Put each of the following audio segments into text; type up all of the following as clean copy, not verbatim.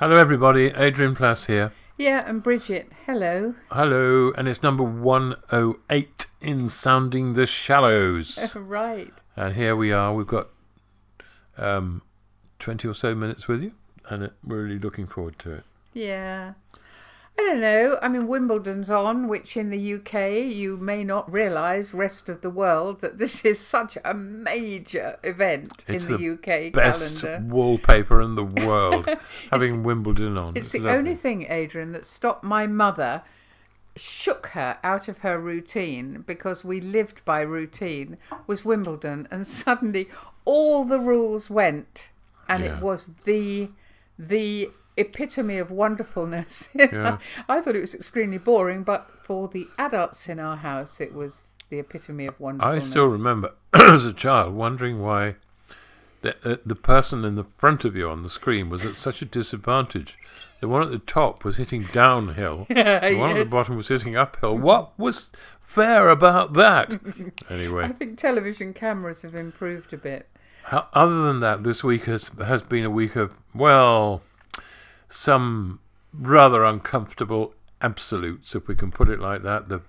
Hello everybody, Adrian Plass here. Yeah, and Bridget, hello. Hello, and it's number 108 in Sounding the Shallows. Right. And here we are, we've got 20 or so minutes with you, and we're really looking forward to it. Yeah. I don't know. I mean, Wimbledon's on, which in the UK you may not realise, rest of the world, that this is such a major event It's in the UK best calendar. wallpaper in the world, having Wimbledon on. It's the lovely. only thing, Adrian, that stopped my mother, shook her out of her routine, because we lived by routine, was Wimbledon. And suddenly all the rules went, and Yeah. it was the epitome of wonderfulness. Yeah. I thought it was extremely boring, but for the adults in our house, it was the epitome of wonderfulness. I still remember, as a child, wondering why the person in the front of you on the screen was at such a disadvantage. The one at the top was hitting downhill. The one at the bottom was hitting uphill. What was fair about that? Anyway. I think television cameras have improved a bit. Other than that, this week has been a week of, well, some rather uncomfortable absolutes, if we can put it like that. The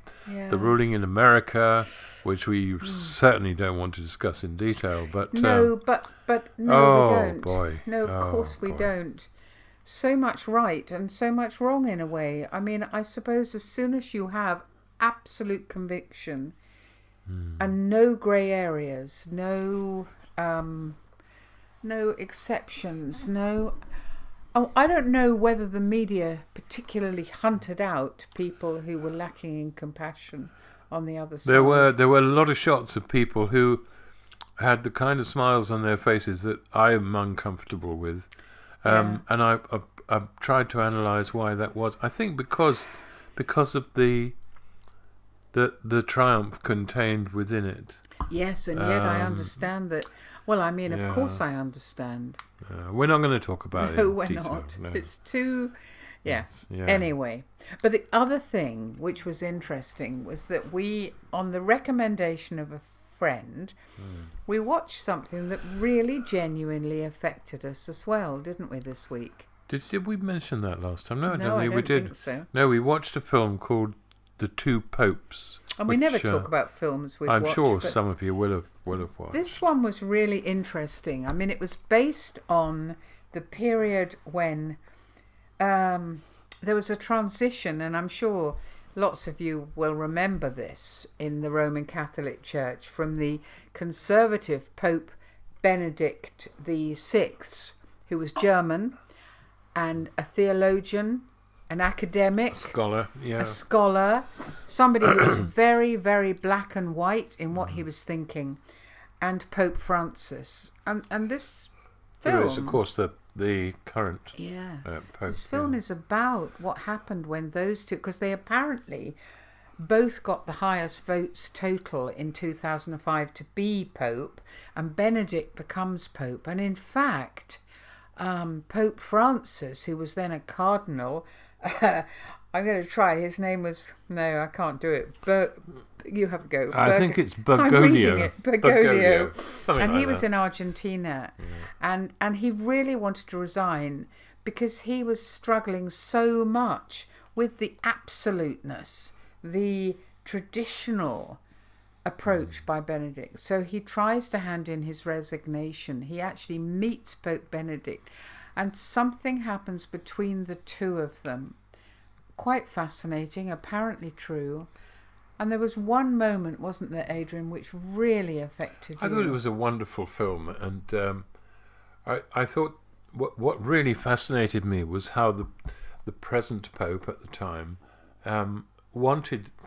ruling in America, which we certainly don't want to discuss in detail. But No, but no, oh, we don't. boy. No, of course we don't. So much right and so much wrong in a way. I mean, I suppose as soon as you have absolute conviction and no grey areas, no exceptions, no. Oh, I don't know whether the media particularly hunted out people who were lacking in compassion on the other side. There were a lot of shots of people who had the kind of smiles on their faces that I am uncomfortable with, and I've tried to analyse why that was. I think because of the triumph contained within it. Yes, and yet I understand that. Well, I mean, yeah. of course I understand. We're not going to talk about it. No, in we're detail, not. no. It's too. Yeah. Yeah. Anyway, but the other thing which was interesting was that we, on the recommendation of a friend, we watched something that really genuinely affected us as well, didn't we, this week? Did we mention that last time? No, I No, don't I think don't we did. think so. No, we watched a film called The Two Popes. And we never talk about films we've I'm watched. sure but some of you will have watched. this one was really interesting. I mean, it was based on the period when there was a transition, and I'm sure lots of you will remember this, in the Roman Catholic Church, from the conservative Pope Benedict VI, who was German and a theologian, an academic, a scholar, somebody who was very, very black and white in what he was thinking, and Pope Francis. And this film... Who is, of course, the current Pope. This film is about what happened when those two... Because they apparently both got the highest votes total in 2005 to be Pope, and Benedict becomes Pope. And in fact, Pope Francis, who was then a cardinal... I'm going to try. His name was... No, I can't do it. But you have a go. I think it's Bergoglio. I'm reading it. Bergoglio. Something and like he was that. in Argentina. And he really wanted to resign because he was struggling so much with the absoluteness, the traditional approach by Benedict. So he tries to hand in his resignation. He actually meets Pope Benedict. And something happens between the two of them. Quite fascinating, apparently true. And there was one moment, wasn't there, Adrian, which really affected you? I thought it was a wonderful film, and I thought what really fascinated me was how the present Pope at the time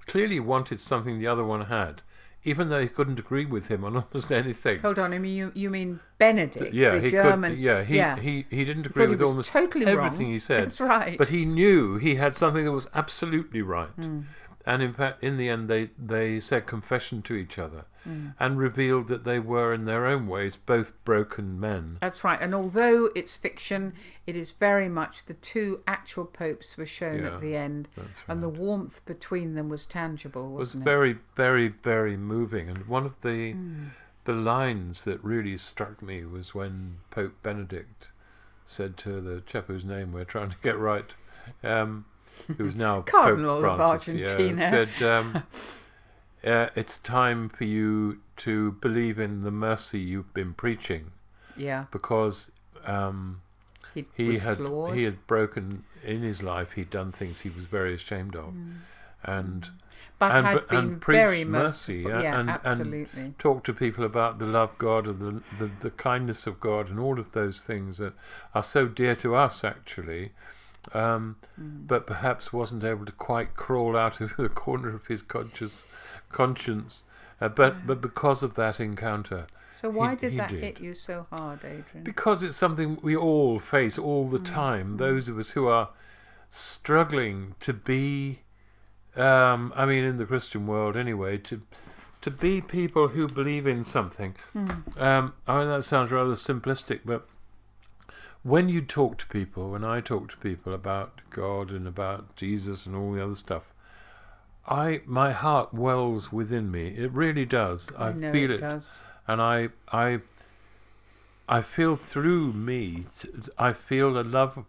clearly wanted something the other one had, even though he couldn't agree with him on almost anything. Hold on, I mean, you mean Benedict, the the German? He didn't agree with almost totally everything wrong. he said. That's right. But he knew he had something that was absolutely right. And in fact, in the end, they said confession to each other and revealed that they were, in their own ways, both broken men. That's right. And although it's fiction, it is very much the two actual popes were shown at the end. That's right. And the warmth between them was tangible, wasn't it? It was very, very, very moving. And one of the lines that really struck me was when Pope Benedict said to the chap whose name we're trying to get right, who's now Cardinal Pope of Francis, Argentina, said, it's time for you to believe in the mercy you've been preaching. Yeah. Because he had broken in his life. He'd done things he was very ashamed of, and preached very mercy, absolutely. and talked to people about the love of God and the kindness of God and all of those things that are so dear to us, actually. But perhaps wasn't able to quite crawl out of the corner of his conscience. But because of that encounter. So why did that hit you so hard, Adrian? Because it's something we all face all the time. Those of us who are struggling to be, in the Christian world anyway, to be people who believe in something. That sounds rather simplistic, but when I talk to people about God and about Jesus and all the other stuff, my heart wells within me. It really does. I feel it does. And I feel through me. I feel a love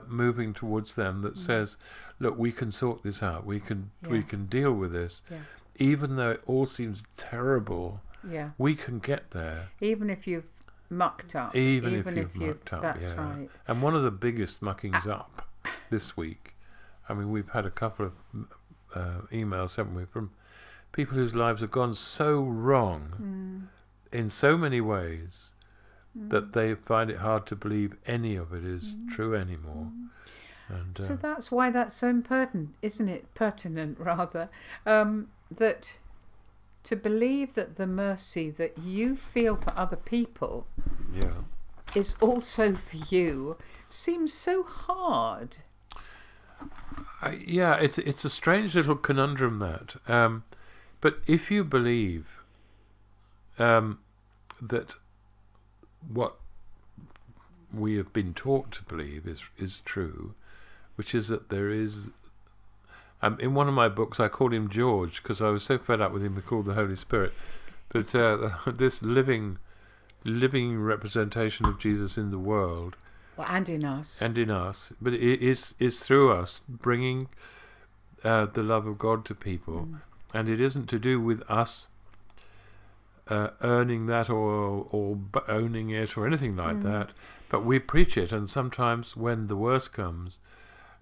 moving towards them that says, "Look, we can sort this out. We can deal with this, even though it all seems terrible. Yeah, we can get there. Even if you've mucked up. Even if you've mucked up. That's right. And one of the biggest muckings up this week. I mean, we've had a couple of emails, haven't we, from people whose lives have gone so wrong in so many ways that they find it hard to believe any of it is true anymore. And, so that's why that's so important, isn't it? Pertinent, rather, that to believe that the mercy that you feel for other people is also for you seems so hard. It's a strange little conundrum, that. But if you believe that what we have been taught to believe is true, which is that there is... in one of my books, I called him George because I was so fed up with him. We called the Holy Spirit, but this living representation of Jesus in the world, and in us, but it is through us bringing the love of God to people, and it isn't to do with us earning that or owning it or anything like that. But we preach it, and sometimes when the worst comes,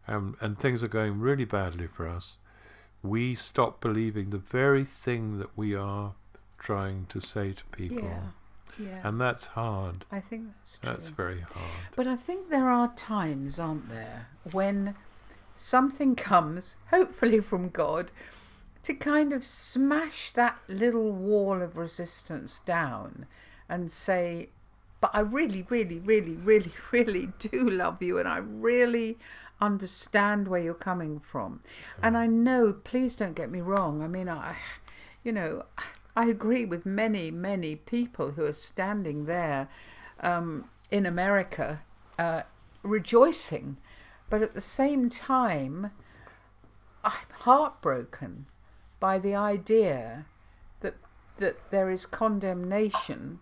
and things are going really badly for us, we stop believing the very thing that we are trying to say to people. Yeah. And that's hard. I think that's true. That's very hard. But I think there are times, aren't there, when something comes, hopefully from God, to kind of smash that little wall of resistance down and say, but I really, really, really, really, really do love you, and I really understand where you're coming from. And I know, please don't get me wrong, I mean, I agree with many, many people who are standing there in America rejoicing. But at the same time, I'm heartbroken by the idea that there is condemnation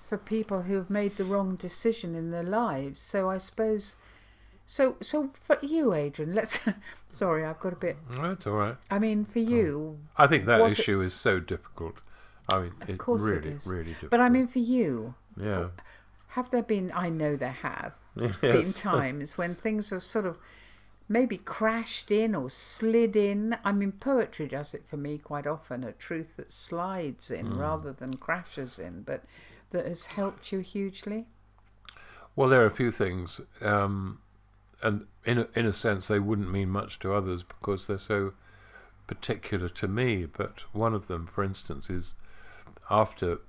for people who have made the wrong decision in their lives. So I suppose... So for you, Adrian, sorry, I've got a bit... No, it's all right. I mean, for you... I think that issue is so difficult. I mean, of course really, it is. really difficult. But I mean, for you... Yeah. Have there been... I know there have been times when things have sort of maybe crashed in or slid in. I mean, poetry does it for me quite often, a truth that slides in rather than crashes in, but that has helped you hugely? Well, there are a few things... and in a sense, they wouldn't mean much to others because they're so particular to me. But one of them, for instance, is after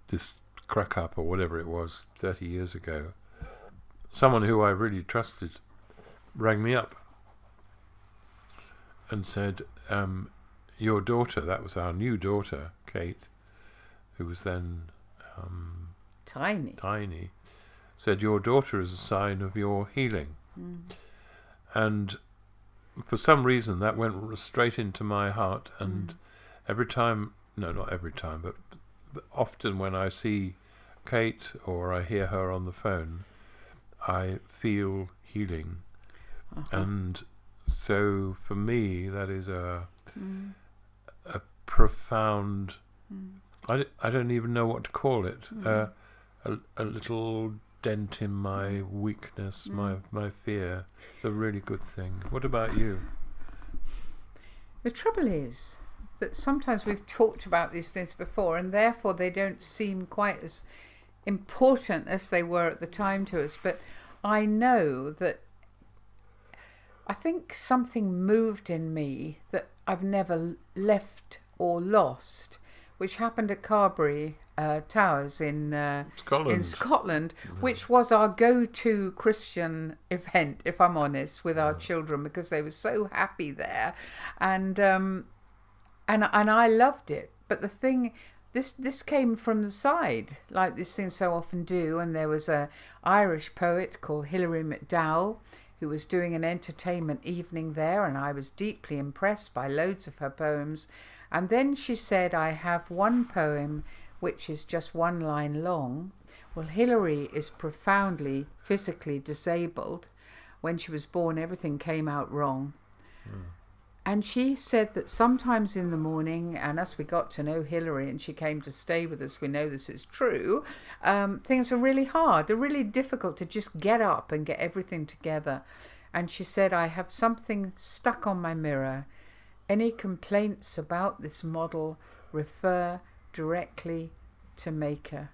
this crack-up or whatever it was 30 years ago, someone who I really trusted rang me up and said, your daughter, that was our new daughter, Kate, who was then tiny, said, your daughter is a sign of your healing. And for some reason that went straight into my heart, and every time, no, not every time, but often when I see Kate or I hear her on the phone, I feel healing. And so for me, that is a profound, I don't even know what to call it, a little dent in my weakness, my fear. It's a really good thing. What about you? The trouble is that sometimes we've talked about these things before, and therefore they don't seem quite as important as they were at the time to us. But I know that I think something moved in me that I've never left or lost, which happened at Carberry Towers in Scotland, which was our go-to Christian event, if I'm honest, with our children, because they were so happy there, and I loved it. But the thing, this came from the side, like these things so often do, and there was a Irish poet called Hilary McDowell who was doing an entertainment evening there, and I was deeply impressed by loads of her poems. And then she said, I have one poem which is just one line long. Well, Hilary is profoundly physically disabled. When she was born, everything came out wrong. And she said that sometimes in the morning, and as we got to know Hilary and she came to stay with us, we know this is true, things are really hard. They're really difficult to just get up and get everything together. And she said, I have something stuck on my mirror. Any complaints about this model refer directly to Maker.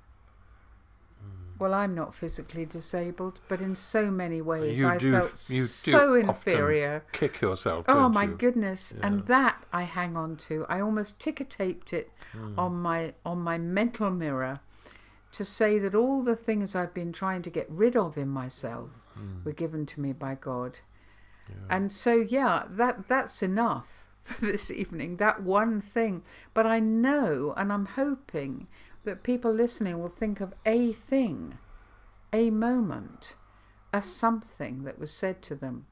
Well, I'm not physically disabled, but in so many ways I felt so inferior. Kick yourself. Oh my goodness! Yeah. And that I hang on to. I almost ticker taped it on my mental mirror to say that all the things I've been trying to get rid of in myself were given to me by God. Yeah. And so that's enough for this evening. That one thing. But I know, and I'm hoping that people listening will think of a thing, a moment, a something that was said to them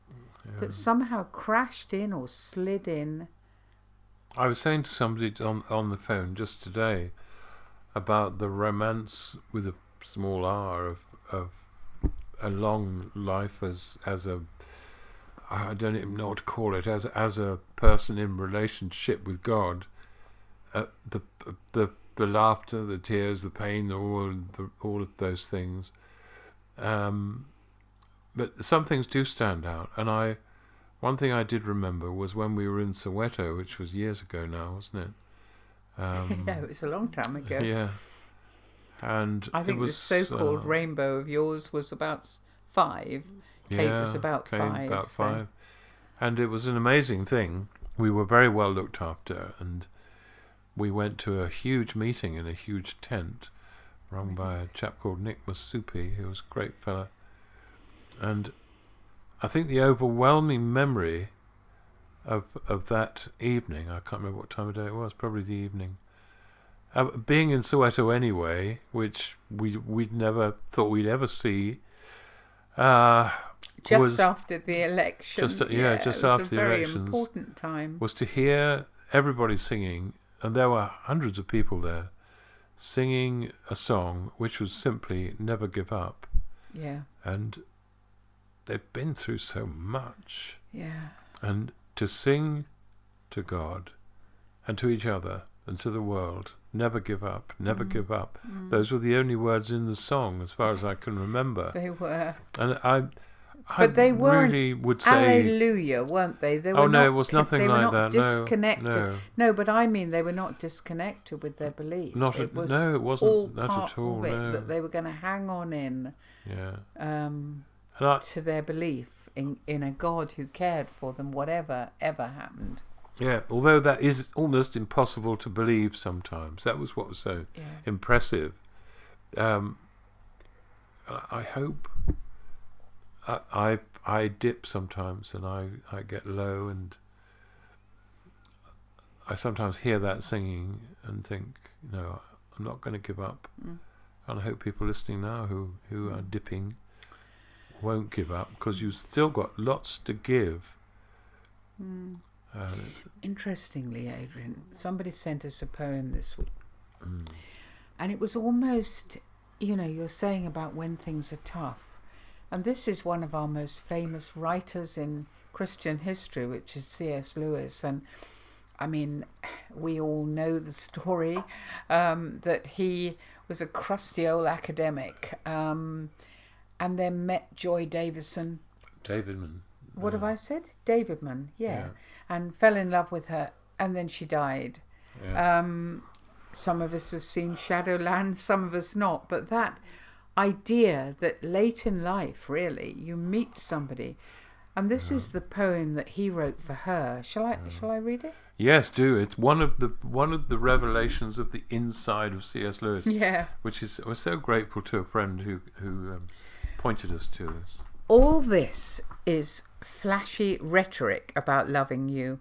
that somehow crashed in or slid in. I was saying to somebody on the phone just today about the romance with a small r of a long life as a, I don't even know what to call it, as a person in relationship with God. The laughter, the tears, the pain, all of those things. But some things do stand out. And one thing I did remember was when we were in Soweto, which was years ago now, wasn't it? Yeah, it was a long time ago. Yeah. And I think the so-called rainbow of yours was about 5. Kate was about 5. About 5. And it was an amazing thing. We were very well looked after, and we went to a huge meeting in a huge tent run by a chap called Nick Masupi, who was a great fella. And I think the overwhelming memory of that evening, I can't remember what time of day it was, probably the evening, being in Soweto anyway, which we'd never thought we'd ever see, just after the election. Just after the elections. It was a very important time. Was to hear everybody singing, and there were hundreds of people there, singing a song which was simply Never Give Up. Yeah. And they've been through so much. Yeah. And to sing to God and to each other and to the world, never give up, never give up. Those were the only words in the song as far as I can remember. They were. And I but they really would say hallelujah, weren't they? They were it was nothing like that. Disconnected. No, but I mean they were not disconnected with their belief. It wasn't all that part at all. Of it, that they were going to hang on in to their belief in a God who cared for them, whatever ever happened. Yeah, although that is almost impossible to believe sometimes. That was what was so impressive. I hope. I dip sometimes, and I get low, and I sometimes hear that singing and think, no, I'm not going to give up. And I hope people listening now who are dipping won't give up, because you've still got lots to give. Interestingly, Adrian, somebody sent us a poem this week, and it was almost, you're saying about when things are tough. And this is one of our most famous writers in Christian history, which is C.S. Lewis. And I mean, we all know the story that he was a crusty old academic and then met Joy Davidman. What have I said? Davidman, yeah. And fell in love with her, and then she died. Yeah. Some of us have seen Shadowland, some of us not. But that idea that late in life, really, you meet somebody. And this is the poem that he wrote for her. Shall I read it? Yes, do. It's one of the revelations of the inside of C.S. Lewis. Yeah. We're so grateful to a friend who pointed us to this. All this is flashy rhetoric about loving you.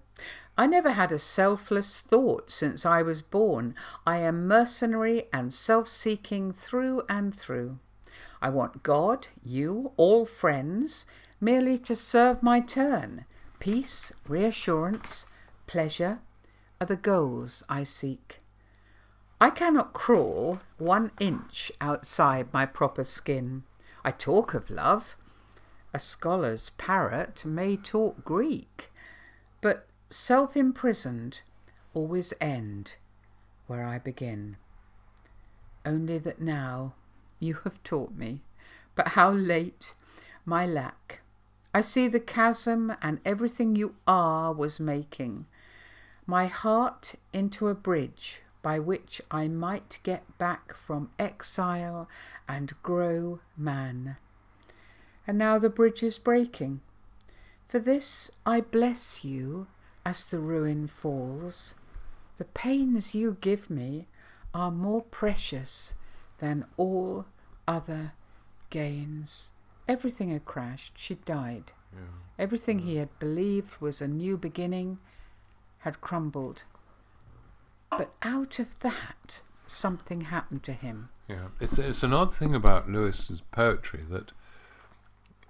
I never had a selfless thought since I was born. I am mercenary and self-seeking through and through. I want God, you, all friends, merely to serve my turn. Peace, reassurance, pleasure are the goals I seek. I cannot crawl 1 inch outside my proper skin. I talk of love. A scholar's parrot may talk Greek, but self-imprisoned always end where I begin. Only that now you have taught me, but how late my lack. I see the chasm and everything you are was making my heart into a bridge by which I might get back from exile and grow man. And now the bridge is breaking. For this I bless you as the ruin falls. The pains you give me are more precious than all other gains. Everything had crashed. She died. Yeah. Everything he had believed was a new beginning had crumbled. But out of that, something happened to him. Yeah, it's an odd thing about Lewis's poetry that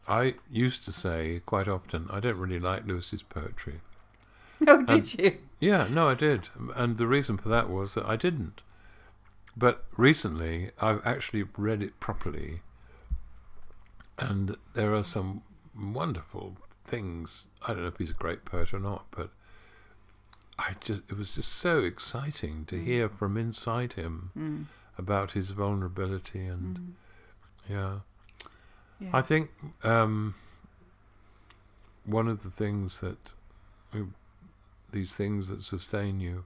I used to say quite often, I don't really like Lewis's poetry. Oh, did you? Yeah, no, I did. And the reason for that was that I didn't. But recently, I've actually read it properly. And there are some wonderful things. I don't know if he's a great poet or not, but it was just so exciting to hear from inside him about his vulnerability and yeah. I think one of the things that these things that sustain you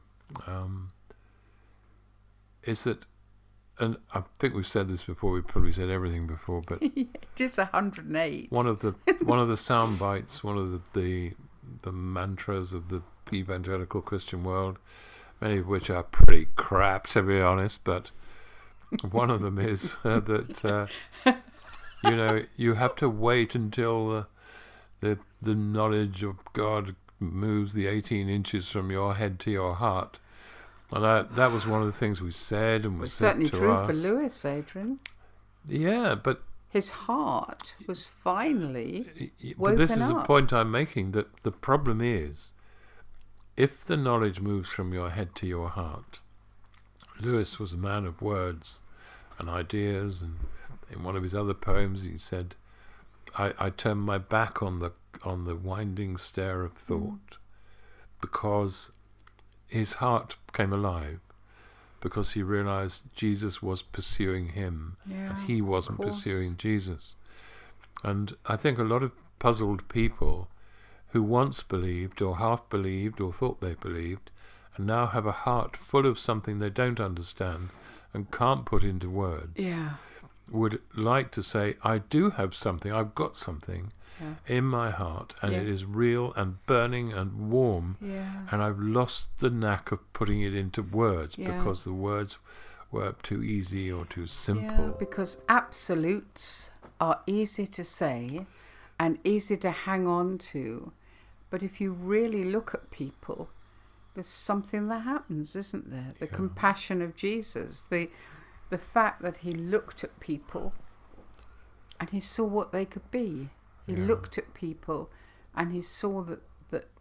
is that, and I think we've said this before, we've probably said everything before, but it is 108. One of the sound bites, one of the mantras of the evangelical Christian world, many of which are pretty crap, to be honest, but one of them is that you have to wait until the knowledge of God moves the 18 inches from your head to your heart. And that was one of the things we said and was said to us. Certainly true for Lewis, Adrian. Yeah, but his heart was finally woken but this is up. the point I'm making, that the problem is, if the knowledge moves from your head to your heart, Lewis was a man of words and ideas, and in one of his other poems he said, I turn my back on the winding stair of thought, because his heart came alive, because he realized Jesus was pursuing him, and he wasn't pursuing Jesus. And I think a lot of puzzled people who once believed or half believed or thought they believed and now have a heart full of something they don't understand and can't put into words, would like to say, I do have something, I've got something in my heart, and it is real and burning and warm, and I've lost the knack of putting it into words because the words were too easy or too simple. Because absolutes are easy to say and easy to hang on to, but if you really look at people, there's something that happens, isn't there? The compassion of Jesus, the fact that he looked at people and he saw what they could be. He looked at people and he saw that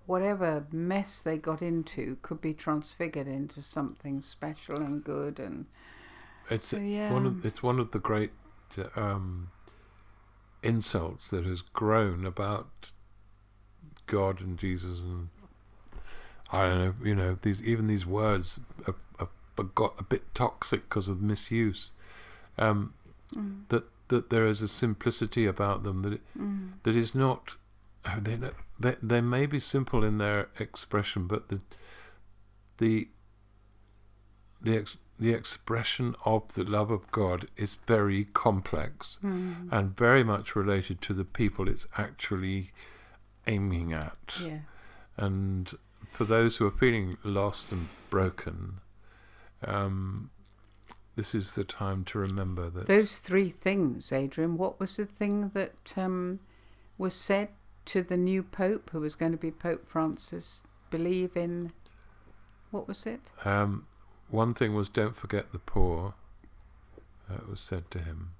whatever mess they got into could be transfigured into something special and good. And it's one of the great insults that has grown about God and Jesus, and I don't know, these words are got a bit toxic because of misuse. That there is a simplicity about them that is not. They may be simple in their expression, but the expression of the love of God is very complex and very much related to the people it's actually aiming at. Yeah. And for those who are feeling lost and broken, this is the time to remember that. Those three things, Adrian, what was the thing that was said to the new Pope, who was going to be Pope Francis? Believe in... What was it? One thing was, don't forget the poor. It was said to him.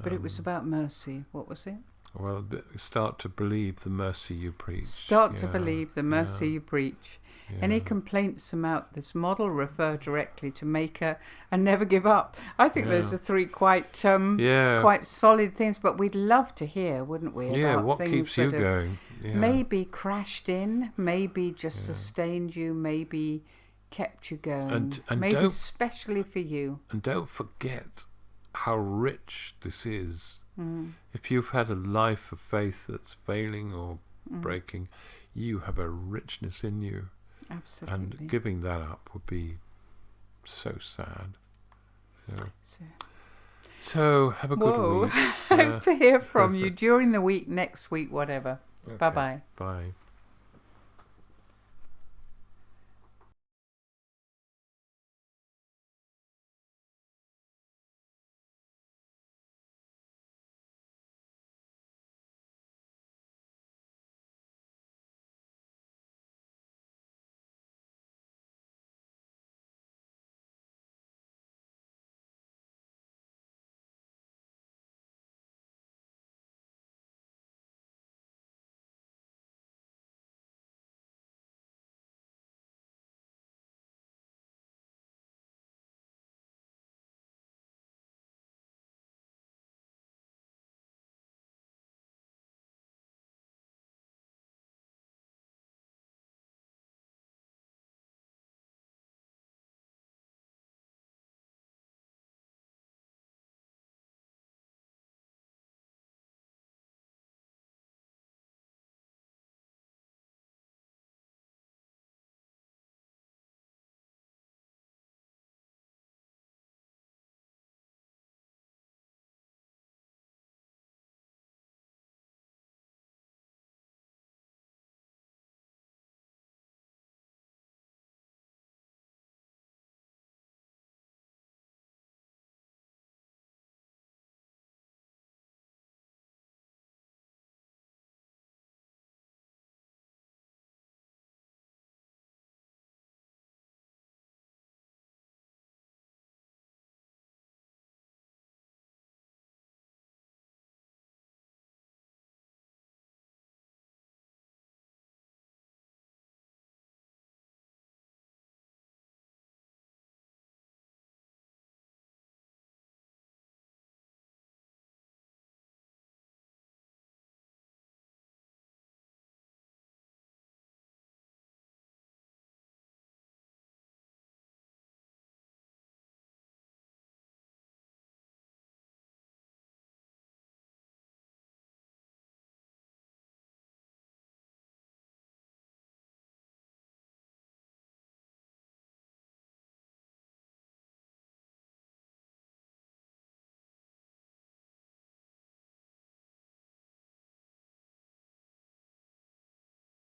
But it was about mercy. What was it? Well, start to believe the mercy you preach. Start to believe the mercy you preach. Yeah. Any complaints about this model refer directly to Maker and never give up. I think those are three quite solid things, but we'd love to hear, wouldn't we? About what things keeps you going? Yeah. Maybe crashed in, maybe just sustained you, maybe kept you going, and maybe especially for you. And don't forget how rich this is. If you've had a life of faith that's failing or breaking, you have a richness in you. Absolutely. And giving that up would be so sad. So have a good week. Hope to hear from you during the week, next week, whatever. Okay. Bye-bye. Bye.